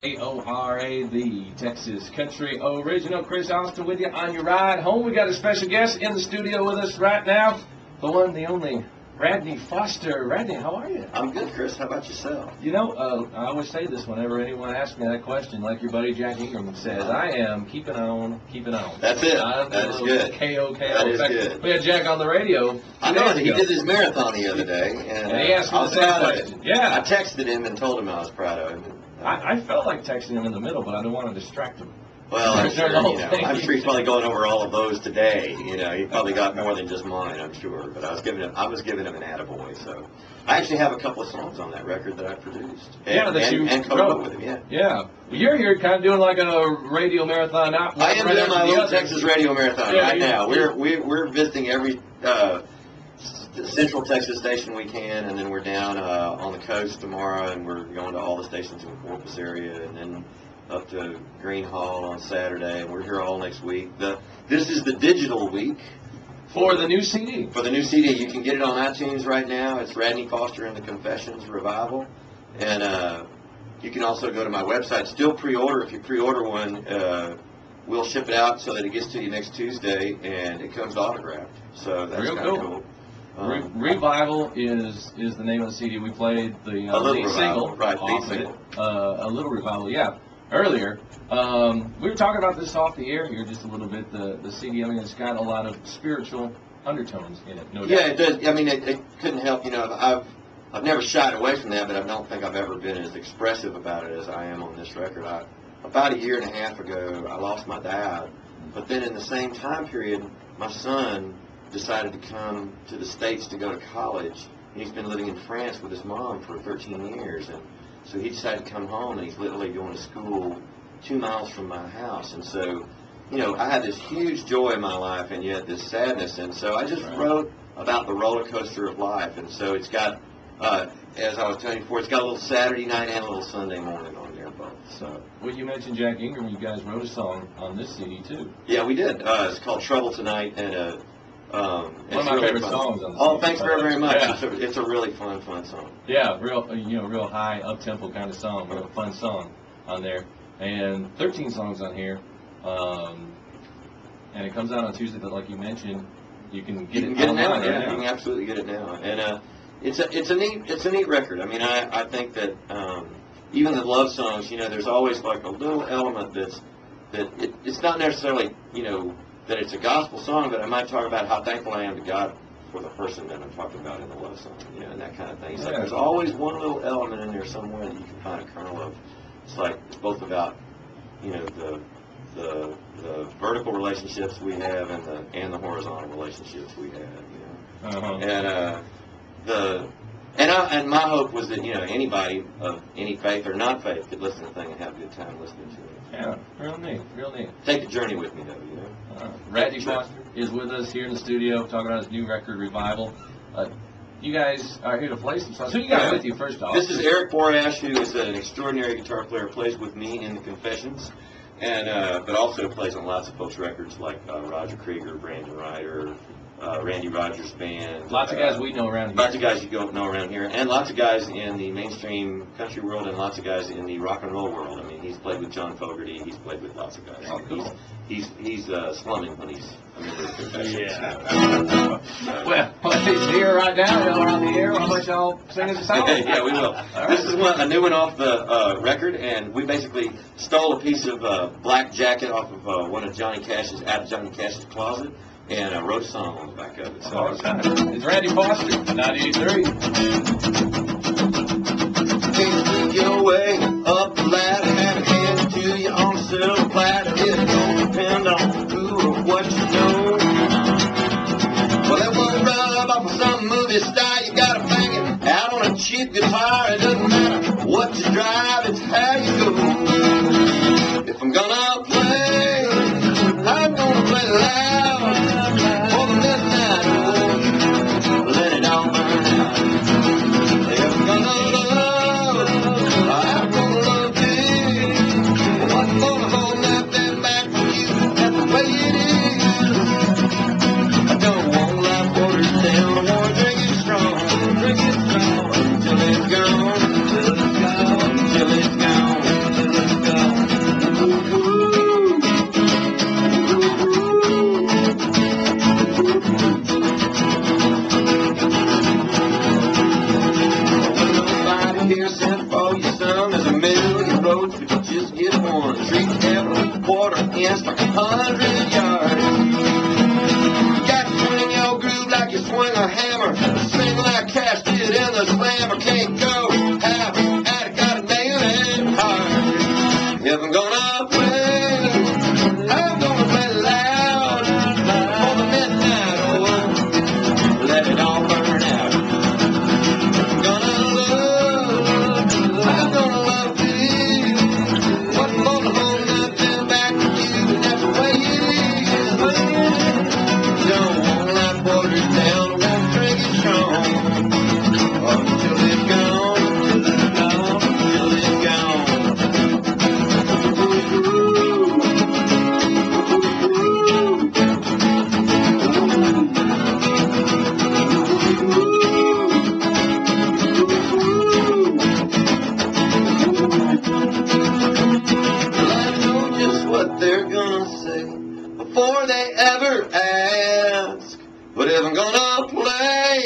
KORA, the Texas Country Original. Chris Austin with you on your ride home. We got a special guest in the studio with us right now, the one, the only, Radney Foster. Radney, how are you? I'm good, Chris. How about yourself? You know, I always say this whenever anyone asks me that question, like your buddy Jack Ingram says, I am keeping on, keeping on. That's it. That is good. KO. That is good. We had Jack on the radio. I know. He did his marathon the other day, and he asked me the same question. Yeah. I texted him and told him I was proud of him. I felt like texting him in the middle, but I didn't want to distract him. Well, I'm sure he's probably going over all of those today. You know, he probably got more than just mine, I'm sure. But I was giving him an attaboy. So I actually have a couple of songs on that record that I produced. And co-wrote with him. Yeah. Yeah. Well, you're here kind of doing like a radio marathon. I am doing my little Texas radio marathon right now. We're visiting every Central Texas station we can, and then we're down on the coast tomorrow, and we're going to all the stations in the Corpus area, and then up to Green Hall on Saturday, and we're here all next week. This is the digital week for the new CD. For the new CD, you can get it on iTunes right now. It's Radney Foster and the Confessions Revival, and you can also go to my website. Still pre-order. If you pre-order one, we'll ship it out so that it gets to you next Tuesday, and it comes autographed. So that's kind of cool. Revival is the name of the CD. We played the lead single, right? Lead single. A little revival, yeah. Earlier, we were talking about this off the air here just a little bit. The CD, I mean, it's got a lot of spiritual undertones in it. No doubt. Yeah, it does. I mean, it couldn't help. You know, I've never shied away from that, but I don't think I've ever been as expressive about it as I am on this record. About a year and a half ago, I lost my dad, but then in the same time period, my son decided to come to the States to go to college. And he's been living in France with his mom for 13 years. And so he decided to come home, and he's literally going to school 2 miles from my house. And so, you know, I had this huge joy in my life and yet this sadness. And so I just wrote about the roller coaster of life. And so it's got, as I was telling you before, it's got a little Saturday night and a little Sunday morning on there both. So, well, you mentioned Jack Ingram. You guys wrote a song on this CD, too. Yeah, we did. It's called Trouble Tonight, and one of my favorite songs on the CD. Thanks very much. Yeah. It's a really fun song. Yeah, real high up-tempo kind of song, real fun song on there. And 13 songs on here. And it comes out on Tuesday, but like you mentioned, you can get it now. Yeah, you can absolutely get it now. And it's a neat record. I mean, I think that even the love songs, you know, there's always like a little element it's not necessarily, you know, that it's a gospel song, but I might talk about how thankful I am to God for the person that I'm talking about in the love song, you know, and that kind of thing. So there's always one little element in there somewhere that you can find a kernel of. It's like it's both about, you know, the vertical relationships we have and the horizontal relationships we have, you know. And my hope was that, you know, anybody of any faith or not faith could listen to the thing and have a good time listening to it. Yeah, real neat. Take the journey with me, though, you know. Radney Foster is with us here in the studio talking about his new record, Revival. You guys are here to play some songs. Who you got with you, first off? This is Eric Borash, who is an extraordinary guitar player, plays with me in the Confessions, and but also plays on lots of folks' records like Roger Krieger, Brandon Ryder, Randy Rogers Band. Lots of guys we know around here. Lots of guys you don't know around here. And lots of guys in the mainstream country world and lots of guys in the rock and roll world. I mean, he's played with John Fogerty. He's played with lots of guys. Oh, cool. He's slumming when he's a member of the Confessions. Yeah. Well, he's here right now. Y'all are on the air. How about y'all sing us a song? Yeah, we will. This is a new one off the record, and we basically stole a piece of black jacket off of one of Johnny Cash's closet. And I wrote a song on the back of it. So it's Radney Foster, 98.3. Can't lead your way up the ladder and hand it to you on a silver platter. It don't depend on who or what you know. Well, that one rub off of some movie star, you gotta bang it out on a cheap guitar. It doesn't matter what you drive, it's how you go. If I'm gonna play, I'm gonna play loud. Let it all burn out. If I'm gonna love, I'm gonna love roads, but you just get one. Treat the devil with a quarter inch like 100 yards. You got to swing your groove like you swing a hammer. Swing like Cash did in the slammer. Can't go half at it, gotta nail it hard. If I'm gonna play, I'm gonna play loud for the midnight oil. Let it all burn out. I'm gonna love you. What's gonna hold nothing back from you? And that's the way it is. Don't want life watered down. I won't drink it strong until it's gone. Until it's gone. What they're gonna say before they ever ask. But if I'm gonna play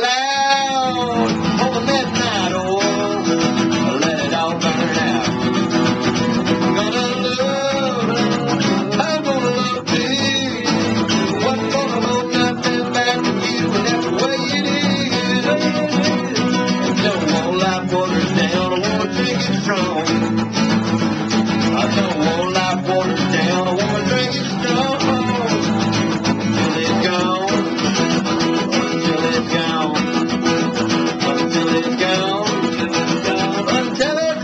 loud on the midnight oil, let it all burn out. I'm gonna love big. What's gonna hold nothing back from you? And that's the way it is. Don't want life watered down. I wanna drink it strong. I don't want life watered down, I want to drink it strong. Until it's gone, until it's gone, until it's gone, until it's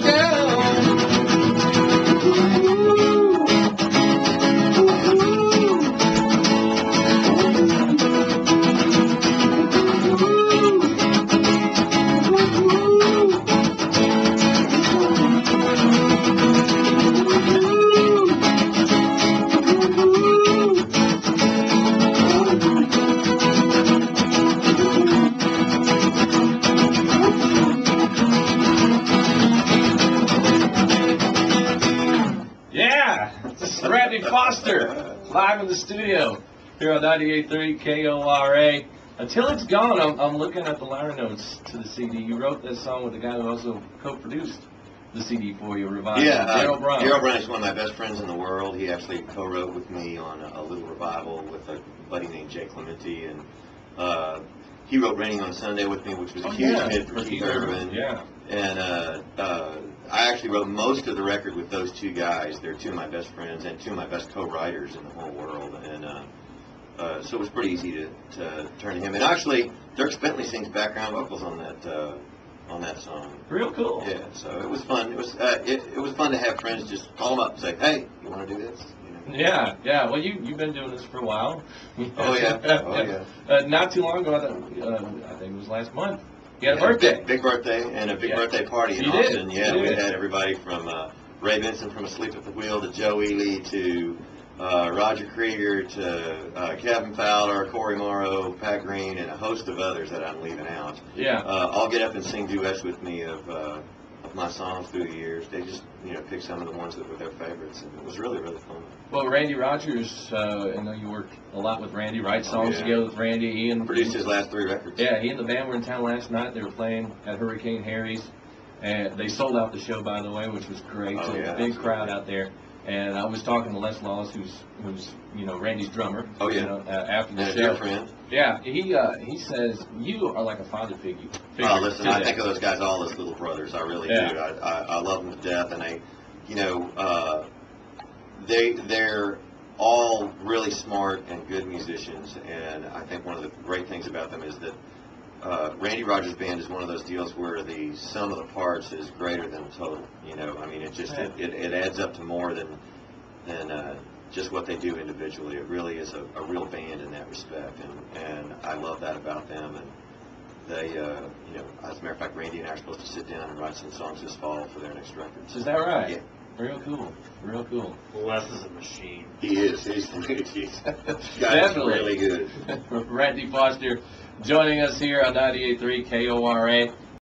Radney Foster, live in the studio here on 98.3 KORA. Until It's Gone, I'm looking at the liner notes to the CD. You wrote that song with the guy who also co-produced the CD for you, Revival. Yeah, Daryl Brown. Daryl Brown is one of my best friends in the world. He actually co-wrote with me on a little revival with a buddy named Jay Clementi, and he wrote Raining on Sunday with me, which was a huge hit for Keith Urban. Yeah. And I actually wrote most of the record with those two guys. They're two of my best friends and two of my best co-writers in the whole world. And so it was pretty easy to turn to him. And actually, Dirk Bentley sings background vocals on that song. Real cool. Yeah, so it was fun. It was fun to have friends just call them up and say, "Hey, you want to do this?" You know? Yeah. Well, you've been doing this for a while. Oh yeah. Not too long ago, I think it was last month. You had a birthday. Big birthday, and a big birthday party in Austin. Did. Yeah, we had everybody from Ray Benson from Asleep at the Wheel to Joe Ely to Roger Krieger to Kevin Fowler, Corey Morrow, Pat Green, and a host of others that I'm leaving out. Yeah. All get up and sing duets with me of my songs through the years. They just pick some of the ones that were their favorites, and it was really, really fun. Well, Randy Rogers, I know you worked a lot with Randy, write songs together with Randy. He produced his last 3 records. Yeah, he and the band were in town last night. They were playing at Hurricane Harry's, and they sold out the show, by the way, which was great. Oh, So yeah, big crowd out there. And I was talking to Les Laws, who's Randy's drummer. Oh yeah. After the and show. Your friend. Yeah, he says you are like a father figure. Listen, I think of those guys all as little brothers. I really do. I love them to death, and they're all really smart and good musicians. And I think one of the great things about them is that Randy Rogers Band is one of those deals where the sum of the parts is greater than the total. I mean, it just it adds up to more than just what they do individually. It really is a real band in that respect, and I love that about them. And they, as a matter of fact, Randy and I are supposed to sit down and write some songs this fall for their next record. Is that right? Yeah. Real cool. Real cool. Les is a machine. He is. He's Definitely really good. Radney Foster joining us here on 98.3 KORA.